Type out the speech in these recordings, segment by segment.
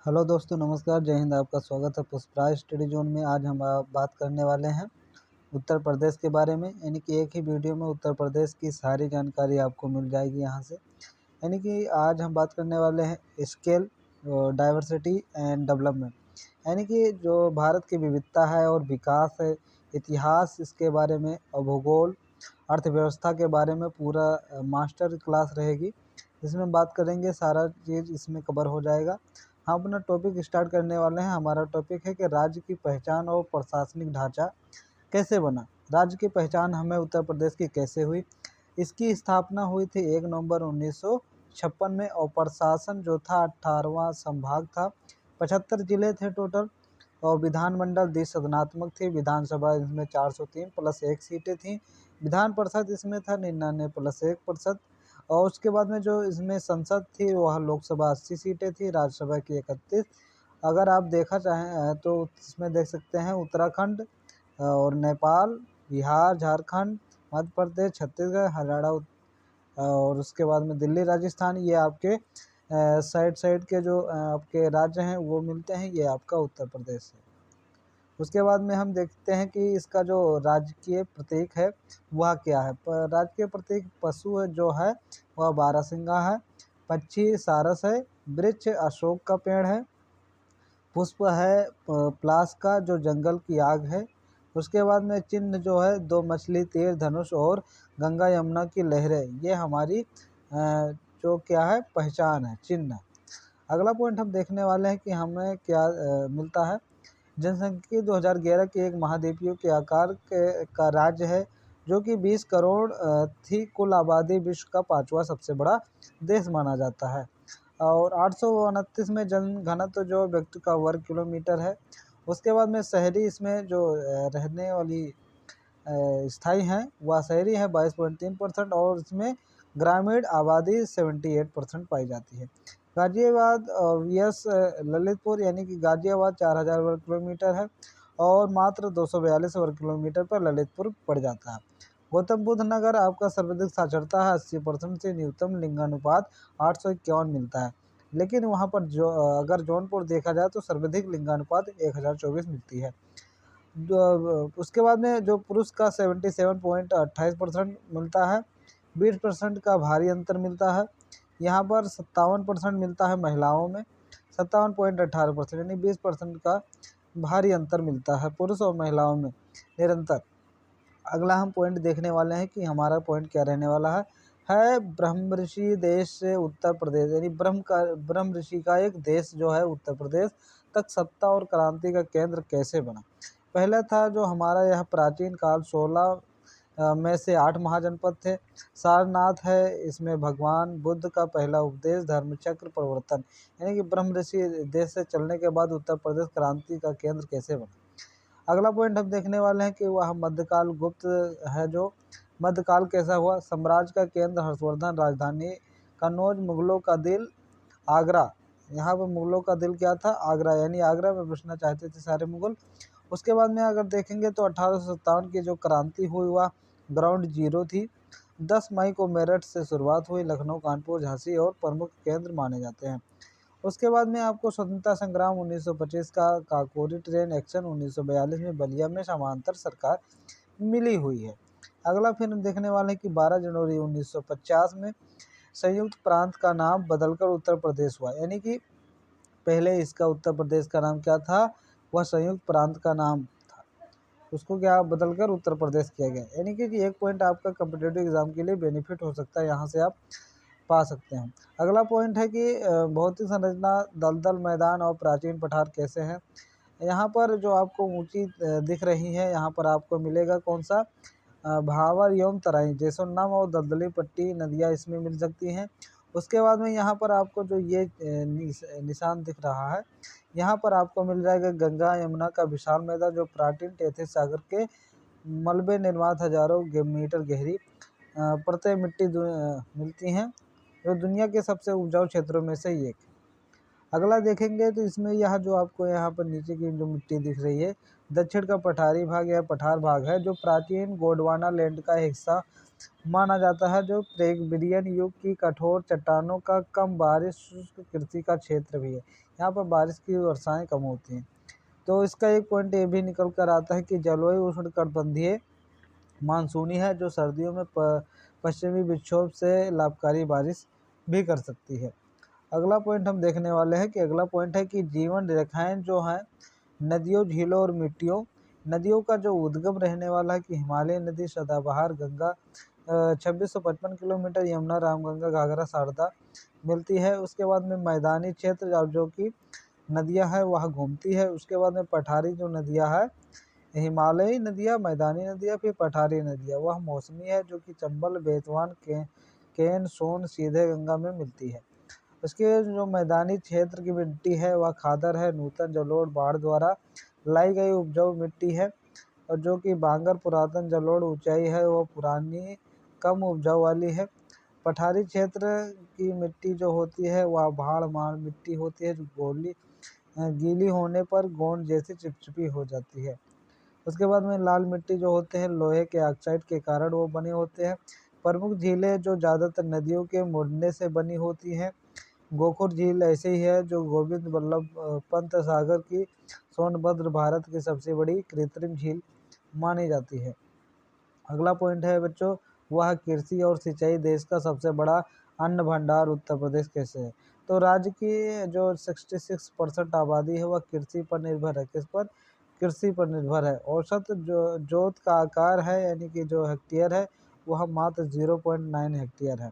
Hello दोस्तों, नमस्कार, जय हिंद। आपका स्वागत है पुष्पराज स्टडी जोन में। आज हम बात करने वाले हैं उत्तर प्रदेश के बारे में। यानी कि एक ही वीडियो में उत्तर प्रदेश की सारी जानकारी आपको मिल जाएगी यहाँ से। यानी कि आज हम बात करने वाले हैं स्केल, डाइवर्सिटी एंड डेवलपमेंट। यानी कि जो भारत की विविधता है और विकास है, इतिहास इसके बारे में, और भूगोल, अर्थव्यवस्था के बारे में पूरा मास्टर क्लास रहेगी। इसमें बात करेंगे, सारा चीज़ इसमें कवर हो जाएगा। हम अपना टॉपिक स्टार्ट करने वाले हैं। हमारा टॉपिक है कि राज्य की पहचान और प्रशासनिक ढांचा कैसे बना। राज्य की पहचान हमें उत्तर प्रदेश की कैसे हुई। इसकी स्थापना हुई थी 1 नवंबर 1956 में, और प्रशासन जो था 18वां संभाग था। 75 जिले थे टोटल, और विधानमंडल द्विसदनात्मक थी। विधानसभा इसमें 403 प्लस 1 सीटें थीं। विधान परिषद इसमें था 99 प्लस 1%। और उसके बाद में जो इसमें संसद थी वह लोकसभा 80 सीटें थी, राज्यसभा की 31। अगर आप देखा चाहें तो इसमें देख सकते हैं उत्तराखंड और नेपाल, बिहार, झारखंड, मध्य प्रदेश, छत्तीसगढ़, हरियाणा, और उसके बाद में दिल्ली, राजस्थान, ये आपके साइड साइड के जो आपके राज्य हैं वो मिलते हैं। ये आपका उत्तर प्रदेश है। उसके बाद में हम देखते हैं कि इसका जो राजकीय प्रतीक है वह क्या है। राजकीय प्रतीक पशु है जो है वह बारहसिंगा है। पक्षी सारस है। वृक्ष अशोक का पेड़ है। पुष्प है प्लास का, जो जंगल की आग है। उसके बाद में चिन्ह जो है 2 मछली, तीर धनुष और गंगा यमुना की लहरें। ये हमारी जो क्या है, पहचान है, चिन्ह। अगला पॉइंट हम देखने वाले हैं कि हमें क्या मिलता है। जनसांख्यिकी 2011 के एक महाद्वीपीय के आकार का राज्य है, जो कि 20 करोड़ थी। कुल आबादी विश्व का 5वां सबसे बड़ा देश माना जाता है। और 829 में जनघनत्व जो व्यक्ति का वर्ग किलोमीटर है। उसके बाद में शहरी, इसमें जो रहने वाली स्थायी हैं वह शहरी है 22.3%, और इसमें ग्रामीण आबादी 78% पाई जाती है। गाजियाबाद वीएस ललितपुर, यानी कि गाजियाबाद 4000 वर्ग किलोमीटर है, और मात्र 242 वर्ग किलोमीटर पर ललितपुर पड़ जाता है। गौतम बुद्ध नगर आपका सर्वाधिक साक्षरता है 80% से न्यूनतम लिंगानुपात 851 मिलता है। लेकिन वहाँ पर जो अगर जौनपुर देखा जाए तो सर्वाधिक लिंगानुपात 1024 मिलती है। उसके बाद में जो पुरुष का 77.28% मिलता है। 20% का भारी अंतर मिलता है। यहाँ पर 57% मिलता है महिलाओं में। 57.18%, यानी 20% का भारी अंतर मिलता है पुरुष और महिलाओं में निरंतर। अगला हम पॉइंट देखने वाले हैं कि हमारा पॉइंट क्या रहने वाला है ब्रह्म ऋषि देश से उत्तर प्रदेश, यानी ब्रह्म ऋषि का एक देश जो है उत्तर प्रदेश तक सत्ता और क्रांति का केंद्र कैसे बना। पहला था जो हमारा यह प्राचीन काल 16 में से 8 महाजनपद थे। सारनाथ है, इसमें भगवान बुद्ध का पहला उपदेश, धर्मचक्र प्रवर्तन। यानी कि ब्रह्म ऋषि देश से चलने के बाद उत्तर प्रदेश क्रांति का केंद्र कैसे बना। अगला पॉइंट हम देखने वाले हैं कि वह मध्यकाल गुप्त है। जो मध्यकाल कैसा हुआ। साम्राज्य का केंद्र हर्षवर्धन, राजधानी कन्नौज, मुगलों का दिल आगरा। यहाँ पर मुगलों का दिल क्या था, आगरा, यानी आगरा में बसना चाहते थे सारे मुगल। उसके बाद में अगर देखेंगे तो 1857 की जो क्रांति हुई वह ग्राउंड जीरो थी। 10 मई को मेरठ से शुरुआत हुई। लखनऊ, कानपुर, झांसी और प्रमुख केंद्र माने जाते हैं। उसके बाद में आपको स्वतंत्रता संग्राम 1925 का, काकोरी ट्रेन एक्शन 1942 में, बलिया में समांतर सरकार मिली हुई है। अगला फिर हम देखने वाले हैं कि 12 जनवरी 1950 में संयुक्त प्रांत का नाम बदलकर उत्तर प्रदेश हुआ। यानी कि पहले इसका उत्तर प्रदेश का नाम क्या था, वह संयुक्त प्रांत का नाम था, उसको क्या बदलकर उत्तर प्रदेश किया गया। यानी कि एक पॉइंट आपका कॉम्पिटिटिव एग्जाम के लिए बेनिफिट हो सकता है, यहाँ से आप पा सकते हैं। अगला पॉइंट है कि भौतिक संरचना, दलदल मैदान और प्राचीन पठार कैसे हैं। यहाँ पर जो आपको ऊंची दिख रही है, यहाँ पर आपको मिलेगा कौन सा, भावर एवं तराई, जैसलमेर और दलदली पट्टी नदियाँ इसमें मिल सकती हैं। उसके बाद में यहाँ पर आपको जो ये निशान दिख रहा है, यहाँ पर आपको मिल जाएगा गंगा यमुना का विशाल मैदान, जो प्राचीन टेथिस सागर के मलबे निर्मित हजारों मीटर गहरी परतें मिट्टी मिलती हैं, जो दुनिया के सबसे उपजाऊ क्षेत्रों में से एक है। अगला देखेंगे तो इसमें यह जो आपको यहाँ पर नीचे की जो मिट्टी दिख रही है, दक्षिण का पठारी भाग या पठार भाग है, जो प्राचीन गोंडवाना लैंड का हिस्सा माना जाता है, जो प्रेबियन युग की कठोर चट्टानों का कम बारिश शुष्क कृषि का क्षेत्र भी है। यहाँ पर बारिश की वर्षाएं कम होती हैं। तो इसका एक पॉइंट ये भी निकल कर आता है कि जलवायु उष्णकटिबंधीय मानसूनी है, जो सर्दियों में पश्चिमी विक्षोभ से लाभकारी बारिश भी कर सकती है। अगला पॉइंट हम देखने वाले हैं कि अगला पॉइंट है कि जीवन रेखाएं जो हैं नदियों, झीलों और मिट्टियों। नदियों का जो उद्गम रहने वाला है कि हिमालय नदी, सदाबहार गंगा 2655 किलोमीटर, यमुना, रामगंगा, घाघरा, शारदा मिलती है। उसके बाद में मैदानी क्षेत्र जो कि नदियां हैं वह घूमती है। उसके बाद में पठारी जो नदियां है, हिमालयी नदियाँ, मैदानी नदियाँ, फिर पठारी नदियाँ। वह मौसमी है, जो कि चंबल, बेतवान, केन, सोन सीधे गंगा में मिलती है। उसके जो मैदानी क्षेत्र की मिट्टी है वह खादर है, नूतन जलोढ़ बाढ़ द्वारा लाई गई उपजाऊ मिट्टी है। और जो कि बांगर पुरातन जलोढ़ ऊंचाई है वह पुरानी कम उपजाऊ वाली है। पठारी क्षेत्र की मिट्टी जो होती है वह भाड़ मार मिट्टी होती है, जो गीली होने पर गोंद जैसी चिपचिपी हो जाती है। उसके बाद में लाल मिट्टी जो होते हैं लोहे के ऑक्साइड के कारण वो बने होते हैं। प्रमुख झीलें जो ज़्यादातर नदियों के मुड़ने से बनी होती हैं। गोखुर झील ऐसे ही है, जो गोविंद वल्लभ पंत सागर की सोनभद्र भारत की सबसे बड़ी कृत्रिम झील मानी जाती है। अगला पॉइंट है बच्चों, वह कृषि और सिंचाई। देश का सबसे बड़ा अन्न भंडार उत्तर प्रदेश कैसे है? तो राज्य की जो 66% आबादी है वह कृषि पर निर्भर है। किस पर? कृषि पर निर्भर है। औसत जो जोत का आकार है यानी कि जो हेक्टेयर है वह मात्र 0.9 हेक्टेयर है।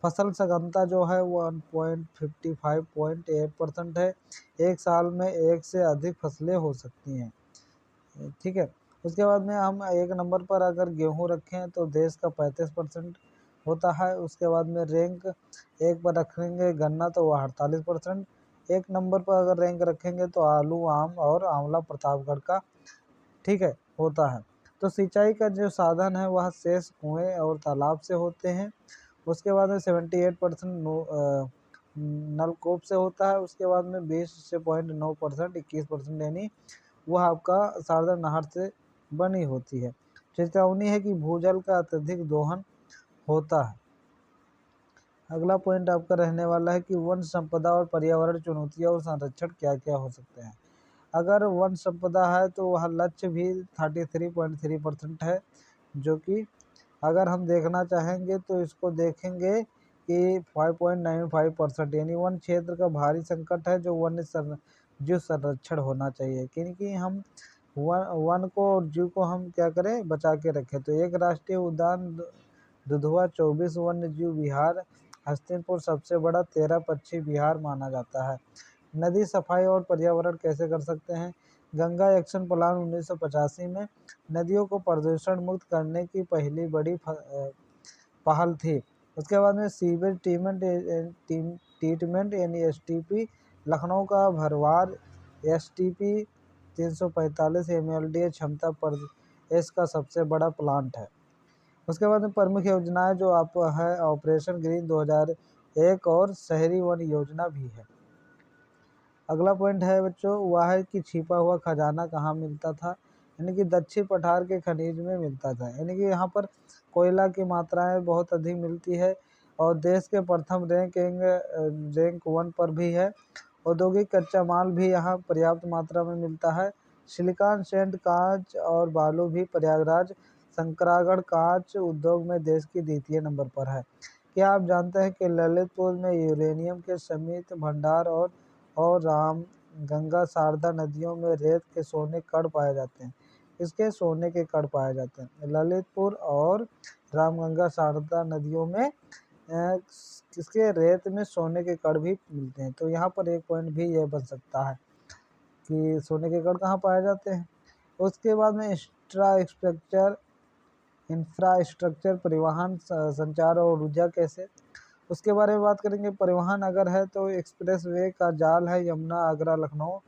फसल सघनता जो है वो 1.55.8% है। एक साल में एक से अधिक फसलें हो सकती हैं। ठीक है। उसके बाद में हम एक नंबर पर अगर गेहूं रखें तो देश का 35% होता है। उसके बाद में रैंक एक पर रखेंगे गन्ना तो वह 48%। एक नंबर पर अगर रैंक रखेंगे तो आलू, आम और आंवला प्रतापगढ़ का, ठीक है, होता है। तो सिंचाई का जो साधन है वह शेष कुएं और तालाब से होते हैं। उसके बाद में 78% नलकूप से होता है। उसके बाद में 20.9%, 21% यानी वह आपका शारदा नहर से बनी होती है। चेतावनी है कि भूजल का अत्यधिक दोहन होता है। अगला पॉइंट आपका रहने वाला है कि वन संपदा और पर्यावरण चुनौतियां और संरक्षण क्या क्या हो सकते हैं। अगर वन संपदा है तो वह लक्ष्य भी 33.3% है, जो कि अगर हम देखना चाहेंगे तो इसको देखेंगे कि 5.95%, यानी वन क्षेत्र का भारी संकट है जो जीव संरक्षण होना चाहिए, क्योंकि हम वन को और जीव को हम क्या करें, बचा के रखें। तो एक राष्ट्रीय उद्यान दुधवा 24 वन्य जीव विहार हस्तिनपुर सबसे बड़ा 13 पक्षी विहार माना जाता है। नदी सफाई और पर्यावरण कैसे कर सकते हैं? गंगा एक्शन प्लान 1985 में नदियों को प्रदूषण मुक्त करने की पहली बड़ी पहल थी। उसके बाद में सीवेज ट्रीटमेंट यानी एसटीपी, लखनऊ का भरवार एसटीपी 345 MLDA क्षमता पर इसका सबसे बड़ा प्लांट है। उसके बाद में प्रमुख योजनाएं जो आप है ऑपरेशन ग्रीन 2001 और शहरी वन योजना भी है। अगला पॉइंट है बच्चों, वह है कि छिपा हुआ खजाना कहाँ मिलता था? यानी कि दक्षिण पठार के खनिज में मिलता था। यानी कि यहाँ पर कोयला की मात्राएं बहुत अधिक मिलती है और देश के प्रथम रैंक 1 पर भी है। औद्योगिक कच्चा माल भी यहाँ पर्याप्त मात्रा में मिलता है। सिलिकॉन, सेंट, कांच और बालू भी प्रयागराज शंकरागढ़ कांच उद्योग में देश की द्वितीय नंबर पर है। क्या आप जानते हैं कि ललितपुर में यूरेनियम के सीमित भंडार और राम गंगा शारदा नदियों में रेत के सोने कण पाए जाते हैं? इसके सोने के कण पाए जाते हैं ललितपुर और रामगंगा शारदा नदियों में किसके रेत में सोने के कण भी मिलते हैं। तो यहाँ पर एक पॉइंट भी यह बन सकता है कि सोने के कण कहाँ पाए जाते हैं। उसके बाद में इंफ्रास्ट्रक्चर परिवहन, संचार और ऊर्जा कैसे, उसके बारे में बात करेंगे। परिवहन अगर है तो एक्सप्रेस वे का जाल है, यमुना, आगरा, लखनऊ।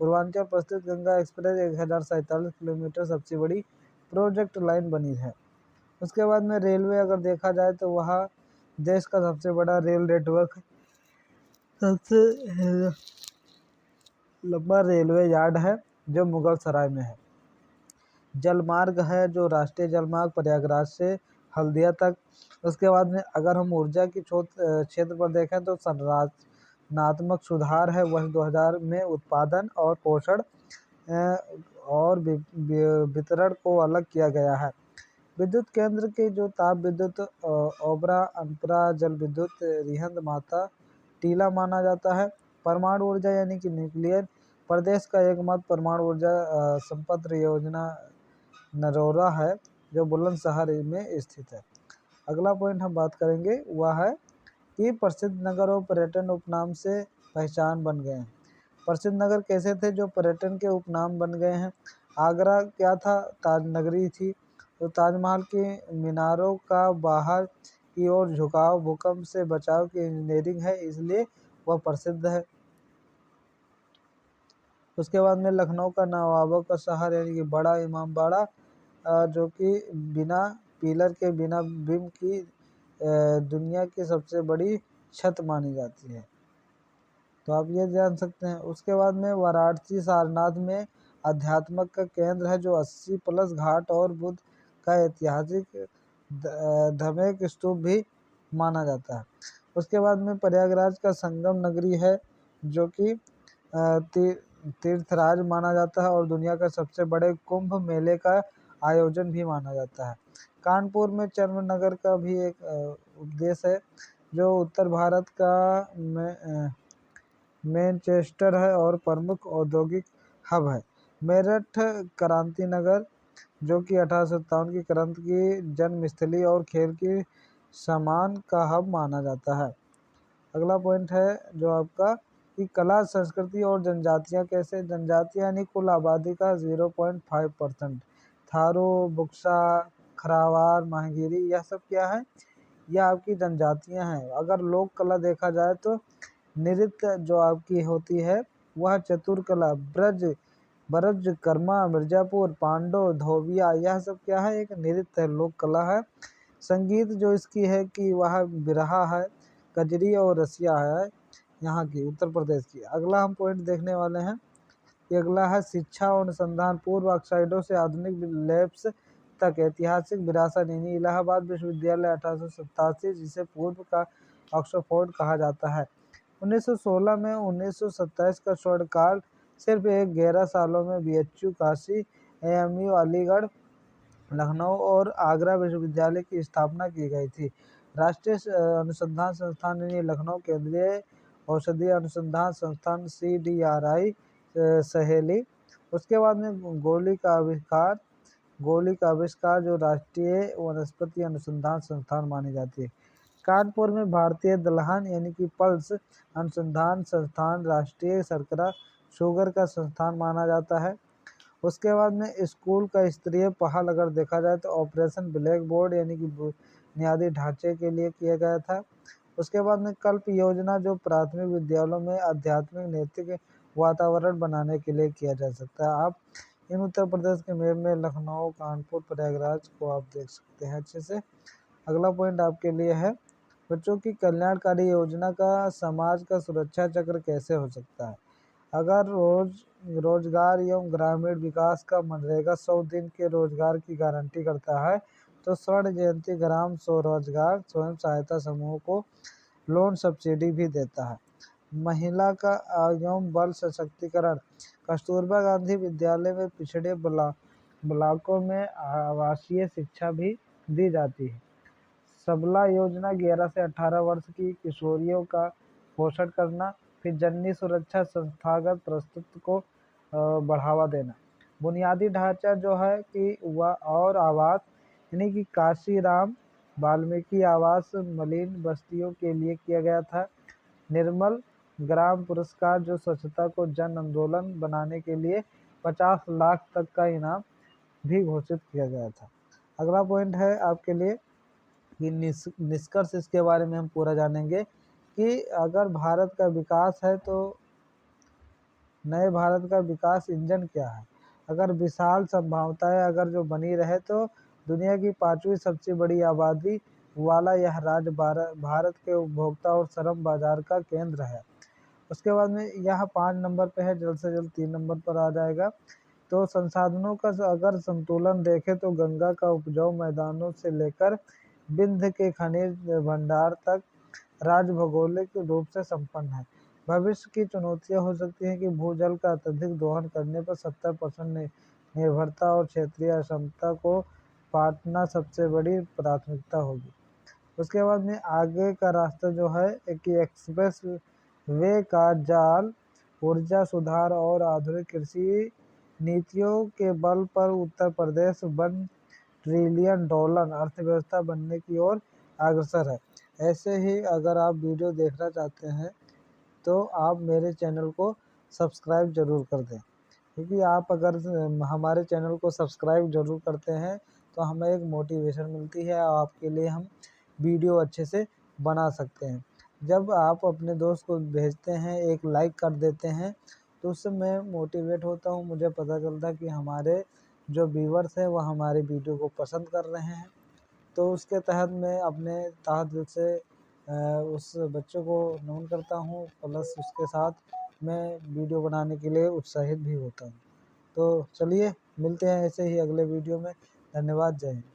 पूर्वांचल प्रस्तुत गंगा एक्सप्रेस 1047 किलोमीटर सबसे बड़ी प्रोजेक्ट लाइन बनी है। उसके बाद में रेलवे अगर देखा जाए तो वह देश का सबसे बड़ा रेल नेटवर्क, सबसे लंबा रेलवे यार्ड है जो मुगल सराय में है। जलमार्ग है जो राष्ट्रीय जलमार्ग प्रयागराज से हल्दिया तक। उसके बाद में अगर हम ऊर्जा की क्षेत्र पर देखें तो संरचनात्मक सुधार है। वर्ष 2000 में उत्पादन और पोषण और वितरण को अलग किया गया है। विद्युत केंद्र के जो ताप विद्युत ओबरा, अनपुरा जल विद्युत, रिहंद माता टीला माना जाता है। परमाणु ऊर्जा यानी कि न्यूक्लियर, प्रदेश का एकमात्र परमाणु ऊर्जा संयंत्र योजना नरोरा है जो बुलंदशहर में स्थित है। अगला पॉइंट हम बात करेंगे वह है कि प्रसिद्ध नगर और पर्यटन उपनाम से पहचान बन गए हैं। प्रसिद्ध नगर कैसे थे जो पर्यटन के उपनाम बन गए हैं? आगरा क्या था? ताज नगरी थी। तो ताजमहल की मीनारों का बाहर की ओर झुकाव भूकंप से बचाव की इंजीनियरिंग है, इसलिए वह प्रसिद्ध है। उसके बाद में लखनऊ का नवाबों का शहर यानी कि बड़ा इमामबाड़ा, जो कि बिना पिलर के बिना बीम की दुनिया की सबसे बड़ी छत मानी जाती है। तो आप ये जान सकते हैं। उसके बाद में वाराणसी सारनाथ में अध्यात्म का केंद्र है जो 80 प्लस घाट और बुद्ध का ऐतिहासिक धमेक स्तूप भी माना जाता है। उसके बाद में प्रयागराज का संगम नगरी है जो कि तीर्थराज माना जाता है और दुनिया का सबसे बड़े कुंभ मेले का आयोजन भी माना जाता है। कानपुर में चर्म नगर का भी एक उपदेश है जो उत्तर भारत का मैनचेस्टर है और प्रमुख औद्योगिक हब है। मेरठ क्रांति नगर जो कि 1857 की क्रांति की जन्मस्थली और खेल की सामान का हब माना जाता है। अगला पॉइंट है जो आपका कि कला संस्कृति और जनजातियाँ कैसे? जनजातियाँ यानी कुल आबादी का 0.5%। थारू, बुक्सा, खरावार, माहीगिरी यह सब क्या है? यह आपकी जनजातियाँ हैं। अगर लोक कला देखा जाए तो नृत्य जो आपकी होती है वह चतुरकला, ब्रज कर्मा, मिर्जापुर, पांडव, धोबिया यह सब क्या है? एक नृत्य है, लोक कला है। संगीत जो इसकी है कि वह बिरहा है, कजरी और रसिया है यहाँ की उत्तर प्रदेश की। अगला हम पॉइंट देखने वाले हैं कि अगला है शिक्षा और अनुसंधान। पूर्व ऑक्साइडों से आधुनिक लैब्स तक ऐतिहासिक विरासत यानी इलाहाबाद विश्वविद्यालय 1887 जिसे पूर्व का ऑक्सफोर्ड कहा जाता है। 1916 में 1927 का स्वर्णकाल सिर्फ 11 सालों में बीएचयू काशी, एएमयू अलीगढ़, लखनऊ और आगरा विश्वविद्यालय की स्थापना की गई थी। राष्ट्रीय अनुसंधान संस्थान यानी लखनऊ, केंद्रीय औषधीय अनुसंधान संस्थान CDRI सहेली। उसके बाद में गोली का आविष्कार जो राष्ट्रीय वनस्पति अनुसंधान संस्थान मानी जाती है। कानपुर में भारतीय दलहन यानी कि पल्स अनुसंधान संस्थान राष्ट्रीय शर्करा शुगर का संस्थान माना जाता है। उसके बाद में स्कूल का स्तरीय पहल अगर देखा जाए तो ऑपरेशन ब्लैक बोर्ड यानी कि बुनियादी ढांचे के लिए किया गया था। उसके बाद में कल्प योजना जो प्राथमिक विद्यालयों में आध्यात्मिक नैतिक वातावरण बनाने के लिए किया जा सकता है। आप इन उत्तर प्रदेश के मैप में लखनऊ, कानपुर, प्रयागराज को आप देख सकते हैं अच्छे से। अगला पॉइंट आपके लिए है बच्चों की कल्याणकारी योजना का समाज का सुरक्षा चक्र कैसे हो सकता है? अगर रोजगार एवं ग्रामीण विकास का मनरेगा 100 दिन के रोजगार की गारंटी करता है तो स्वर्ण जयंती ग्राम स्वरोजगार स्वयं सहायता समूह को लोन सब्सिडी भी देता है। महिला का एवं बल सशक्तिकरण, कस्तूरबा गांधी विद्यालय में पिछड़े ब्लॉकों में आवासीय शिक्षा भी दी जाती है। सबला योजना 11 से 18 वर्ष की किशोरियों का पोषण करना। फिर जननी सुरक्षा संस्थागत प्रस्तुत को बढ़ावा देना। बुनियादी ढांचा जो है कि वह और आवास यानी कि काशीराम वाल्मीकि आवास मलिन बस्तियों के लिए किया गया था। निर्मल ग्राम पुरस्कार जो स्वच्छता को जन आंदोलन बनाने के लिए 50 लाख तक का इनाम भी घोषित किया गया था। अगला पॉइंट है आपके लिए कि निष्कर्ष इसके बारे में हम पूरा जानेंगे कि अगर भारत का विकास है तो नए भारत का विकास इंजन क्या है? अगर विशाल संभावनाएं अगर जो बनी रहे तो दुनिया की 5वीं सबसे बड़ी आबादी वाला यह राज्य भारत के उपभोक्ता और श्रम बाजार का केंद्र है। उसके बाद में यह 5 नंबर पे है, जल्द से जल्द 3 नंबर पर आ जाएगा। तो संसाधनों का अगर संतुलन देखें तो गंगा का उपजाऊ मैदानों से लेकर विंध्य के खनिज भंडार तक राज्य भौगोलिक रूप से संपन्न है। भविष्य की चुनौतियां हो सकती हैं कि भूजल का अत्यधिक दोहन करने पर 70% निर्भरता और क्षेत्रीय अक्षमता को पाटना सबसे बड़ी प्राथमिकता होगी। उसके बाद में आगे का रास्ता जो है कि एक्सप्रेस वे का जाल, ऊर्जा सुधार और आधुनिक कृषि नीतियों के बल पर उत्तर प्रदेश $1 ट्रिलियन अर्थव्यवस्था बनने की ओर अग्रसर है। ऐसे ही अगर आप वीडियो देखना चाहते हैं तो आप मेरे चैनल को सब्सक्राइब ज़रूर कर दें, क्योंकि आप अगर हमारे चैनल को सब्सक्राइब ज़रूर करते हैं तो हमें एक मोटिवेशन मिलती है और आपके लिए हम वीडियो अच्छे से बना सकते हैं। जब आप अपने दोस्त को भेजते हैं, एक लाइक कर देते हैं, तो उससे मैं मोटिवेट होता हूँ, मुझे पता चलता है कि हमारे जो व्यूअर्स हैं वह हमारे वीडियो को पसंद कर रहे हैं। तो उसके तहत मैं अपने तहे दिल से उस बच्चे को नमन करता हूँ, प्लस उसके साथ मैं वीडियो बनाने के लिए उत्साहित भी होता हूँ। तो चलिए मिलते हैं ऐसे ही अगले वीडियो में। धन्यवाद, जय हिंद।